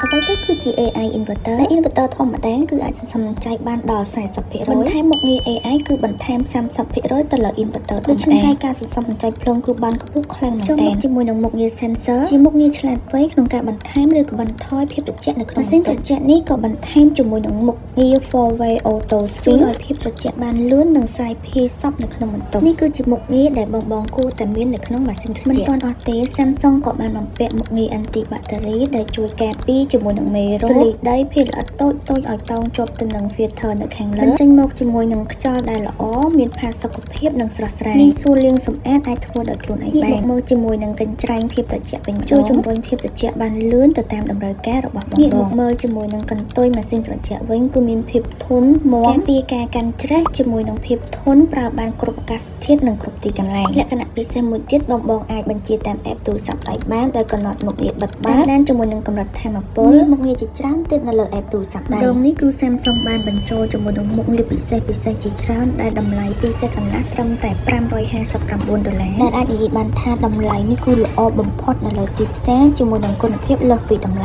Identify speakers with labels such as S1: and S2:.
S1: អ្វីទៅគឺជា AI inverter inverter ធម្មតាគឺអាចសន្សំចៃបានដល់ 40% បន្ថែមមុខងារ AI គឺបន្ថែម 30% ទៅលើ inverter ធម្មតាដូច្នេះហើយការសន្សំចៃភ្លើងគឺបានខ្ពស់ខ្លាំងមែនទែនចូលមកជាមួយនឹងមុខងារ sensor ជាមុខងារឆ្លាតវៃក្នុងការបន្ថែមឬក៏បន្ថយភាពត្រជាក់នៅក្នុងម៉ាស៊ីនត្រជាក់នេះក៏បន្ថែមជាមួយនឹងមុខងារ 4-way auto swing ជួយឲ្យភាពត្រជាក់បានលឿននិងសាយភាយសពនៅក្នុងបន្ទប់នេះគឺជាមុខងារដែលបងគួរតែមាននៅក្នុងម៉ាស៊ីនត្រជាក់មិនទាន់អស់ទេ Samsung ក៏បានបំពាក់មុខងារ anti battery ដែលជួយការពារជាមួយនឹងមេរោគធូលីដីភាគល្អិតតូចឲ្យតោងជាប់ទៅនឹង filter នៅខាងលើបញ្ចេញមកជាមួយនឹងខ្យល់ដែលល្អមានផាសុកភាពនិងស្រស់ស្រាយនេះស្រួលលាងសម្អាតអាចធ្វើដោយខ្លួនឯងបានមកជាមួយនឹងកញ្ច្រែងភាពត្រជាក់វិញជួយជំរុញភាពត្រជាក់បានលឿនទៅតាមតម្រូវការរបស់បងមកមើលជាមួយនឹងកន្ទុយម៉ាស៊ីនត្រជាក់វិញគឺមានភាពធន់មាំការពារការកាន់ច្រេះជាមួយនឹងភាពធន់ប្រើបានគ្រប់អាកាសធាតុនិងគ្រប់ទីកន្លែងលក្ខណៈពិសេសមួយទៀតបងអាចបញ្ជាតាម app ទូរស័ព្ទដៃបានដោយកំណត់មុខងារបិទបើកឡានជាមួយនឹងកម្រិតថាមពលមុខងារជាច្រើនទៀតនៅលើ app ទូរស័ព្ទដៃដងនេះគឺ Samsung បានបញ្ចូលជាមួយនឹងមុខងារពិសេសជាច្រើនដែលតម្លៃពិសេសកន្លះត្រឹមតែ$559ដែលអាចនិយាយបានថាតម្លៃនេះគឺល្អបំផុតនៅលើទីផ្សារជាមួយនឹងគុណភាពលើសពីតម្លៃ